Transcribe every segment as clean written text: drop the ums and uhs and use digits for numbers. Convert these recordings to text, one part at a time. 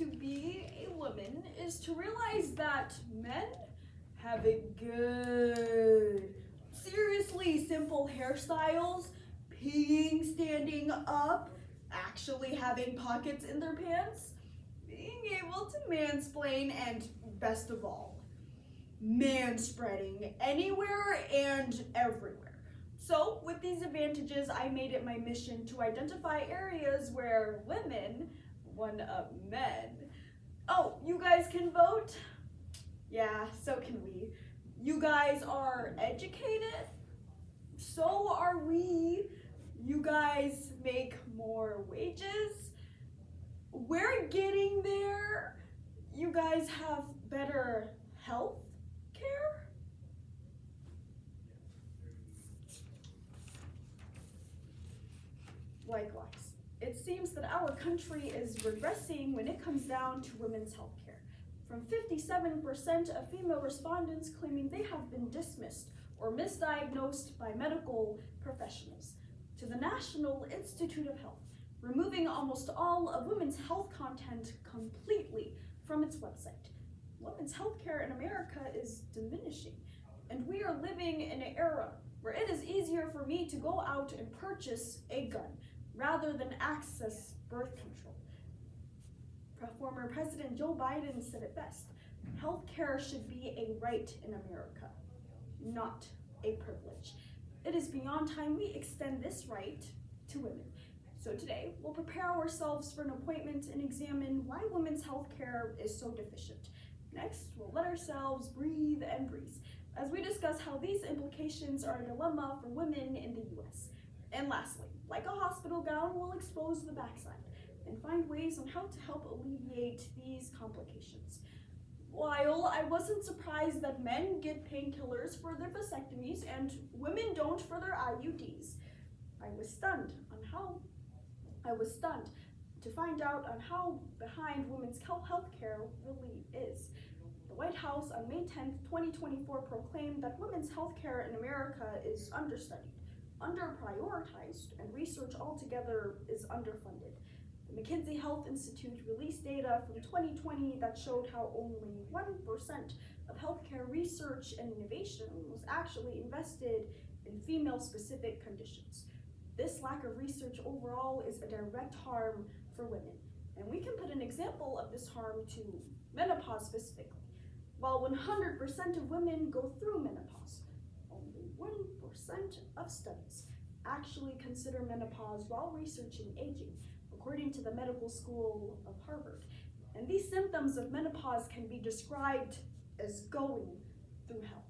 to be a woman is to realize that men have it good. Seriously simple hairstyles, peeing standing up, actually having pockets in their pants, being able to mansplain, and best of all, manspreading anywhere and everywhere. So, with these advantages, I made it my mission to identify areas where women one-up men. Oh, you guys can vote? Yeah, so can we. You guys are educated? So are we. You guys make more wages? We're getting there. You guys have better health care? Likewise, it seems that our country is regressing when it comes down to women's health care. From 57% of female respondents claiming they have been dismissed or misdiagnosed by medical professionals, to the National Institute of Health removing almost all of women's health content completely from its website. Women's health care in America is diminishing, and we are living in an era where it is easier for me to go out and purchase a gun rather than access birth control. Former President Joe Biden said it best: healthcare should be a right in America, not a privilege. It is beyond time we extend this right to women. So today, we'll prepare ourselves for an appointment and examine why women's healthcare is so deficient. Next, we'll let ourselves breathe and breeze as we discuss how these implications are a dilemma for women in the US. And lastly, like a hospital gown, we'll expose the backside and find ways on how to help alleviate these complications. While I wasn't surprised that men get painkillers for their vasectomies and women don't for their IUDs, I was stunned to find out on how behind women's health care really is. The White House on May 10, 2024 proclaimed that women's health care in America is understudied, underprioritized, and research altogether is underfunded. The McKinsey Health Institute released data from 2020 that showed how only 1% of healthcare research and innovation was actually invested in female-specific conditions. This lack of research overall is a direct harm for women, and we can put an example of this harm to menopause specifically. While 100% of women go through menopause, only 1% of studies actually consider menopause while researching aging, according to the Medical School of Harvard. And these symptoms of menopause can be described as going through hell.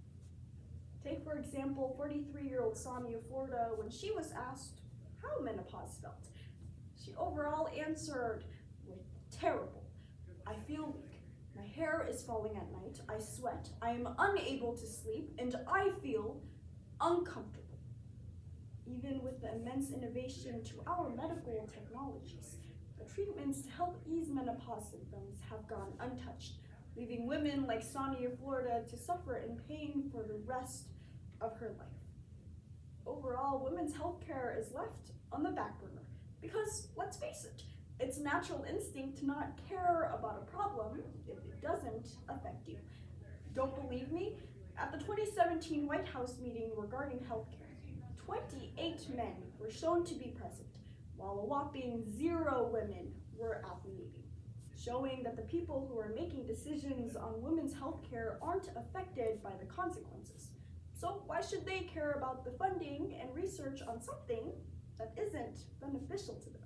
Take, for example, 43-year-old Sonia Florida when she was asked how menopause felt. She overall answered with terrible. I feel weak. My hair is falling at night. I sweat. I am unable to sleep, and I feel uncomfortable. Even with the immense innovation to our medical technologies, the treatments to help ease menopause symptoms have gone untouched, leaving women like Sonia Florida to suffer in pain for the rest of her life. Overall, women's health care is left on the back burner because, let's face it, it's natural instinct to not care about a problem if it doesn't affect you. Don't believe me? At the 2017 White House meeting regarding health care, 28 men were shown to be present, while a whopping 0 women were at the meeting, showing that the people who are making decisions on women's health care aren't affected by the consequences. So why should they care about the funding and research on something that isn't beneficial to them?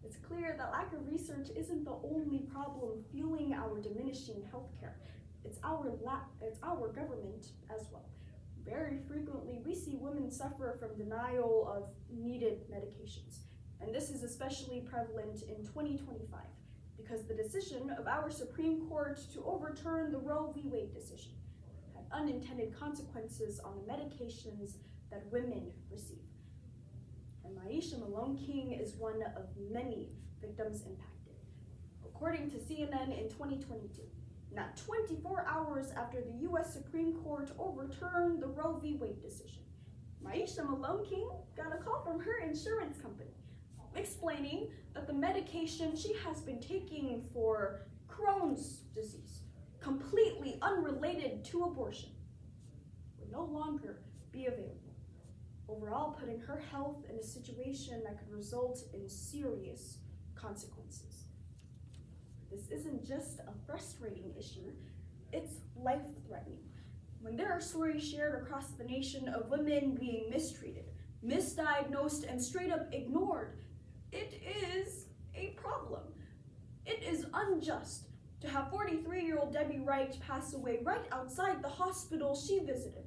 It's clear that lack of research isn't the only problem fueling our diminishing healthcare. It's our government as well. Very frequently, we see women suffer from denial of needed medications. And this is especially prevalent in 2025 because the decision of our Supreme Court to overturn the Roe v. Wade decision had unintended consequences on the medications that women receive. And Maisha Malone King is one of many victims impacted. According to CNN in 2022, not 24 hours after the U.S. Supreme Court overturned the Roe v. Wade decision, Maisha Malone King got a call from her insurance company explaining that the medication she has been taking for Crohn's disease, completely unrelated to abortion, would no longer be available, overall putting her health in a situation that could result in serious consequences. This isn't just a frustrating issue, it's life-threatening. When there are stories shared across the nation of women being mistreated, misdiagnosed, and straight up ignored, it is a problem. It is unjust to have 43-year-old Debbie Wright pass away right outside the hospital she visited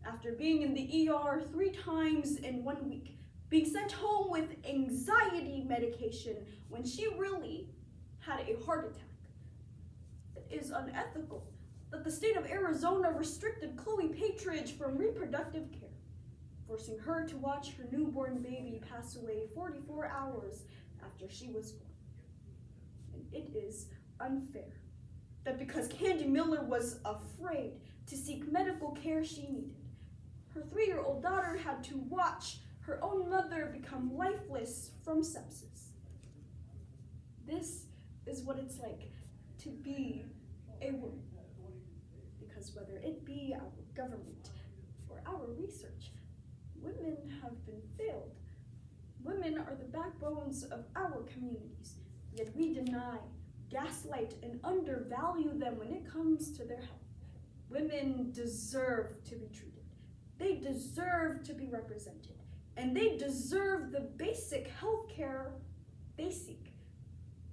after being in the ER 3 times in 1 week, being sent home with anxiety medication when she really had a heart attack. It is unethical that the state of Arizona restricted Chloe Patridge from reproductive care, forcing her to watch her newborn baby pass away 44 hours after she was born. And it is unfair that because Candy Miller was afraid to seek medical care she needed, her 3-year-old daughter had to watch her own mother become lifeless from sepsis. This is what it's like to be a woman. Because whether it be our government or our research, women have been failed. Women are the backbones of our communities, yet we deny, gaslight, and undervalue them when it comes to their health. Women deserve to be treated. They deserve to be represented. And they deserve the basic health care they seek.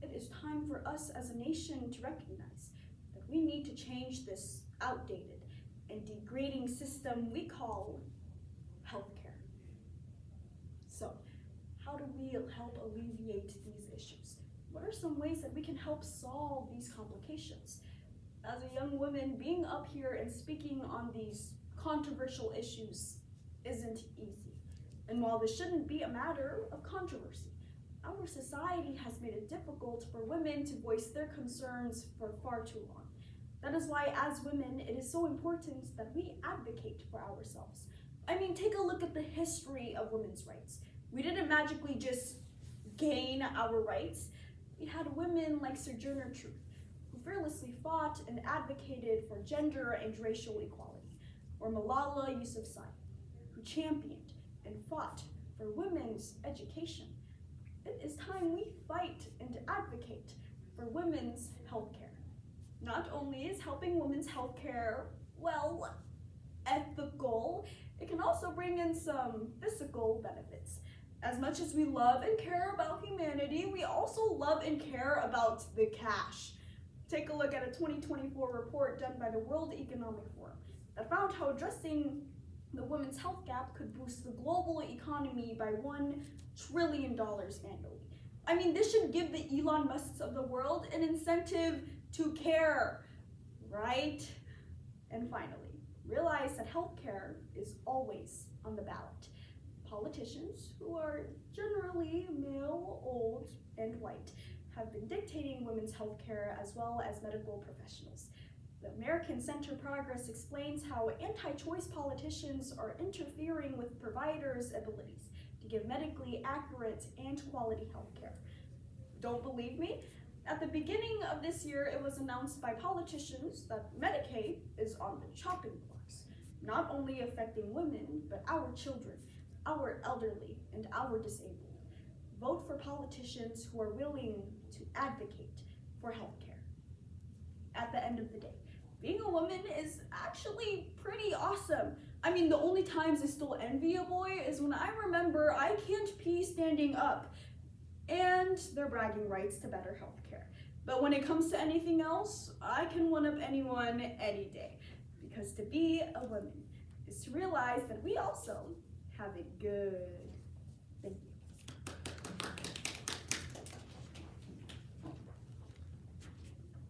It is time for us as a nation to recognize that we need to change this outdated and degrading system we call healthcare. So, how do we help alleviate these issues? What are some ways that we can help solve these complications? As a young woman, being up here and speaking on these controversial issues isn't easy. And while this shouldn't be a matter of controversy, our society has made it difficult for women to voice their concerns for far too long. That is why, as women, it is so important that we advocate for ourselves. I mean, take a look at the history of women's rights. We didn't magically just gain our rights. We had women like Sojourner Truth, who fearlessly fought and advocated for gender and racial equality, or Malala Yousafzai, who championed and fought for women's education. It is time we fight and advocate for women's health care. Not only is helping women's health care, well, ethical, it can also bring in some physical benefits. As much as we love and care about humanity, we also love and care about the cash. Take a look at a 2024 report done by the World Economic Forum that found how addressing the women's health gap could boost the global economy by $1 trillion annually. I mean, this should give the Elon Musks of the world an incentive to care, right? And finally, realize that healthcare is always on the ballot. Politicians, who are generally male, old, and white, have been dictating women's healthcare as well as medical professionals. The American Center Progress explains how anti-choice politicians are interfering with providers' abilities to give medically accurate and quality healthcare. Don't believe me? At the beginning of this year, it was announced by politicians that Medicaid is on the chopping blocks, not only affecting women, but our children, our elderly, and our disabled. Vote for politicians who are willing to advocate for healthcare. At the end of the day, being a woman is actually pretty awesome. I mean, the only times I still envy a boy is when I remember I can't pee standing up, and their bragging rights to better healthcare. But when it comes to anything else, I can one-up anyone any day. Because to be a woman is to realize that we also have it good.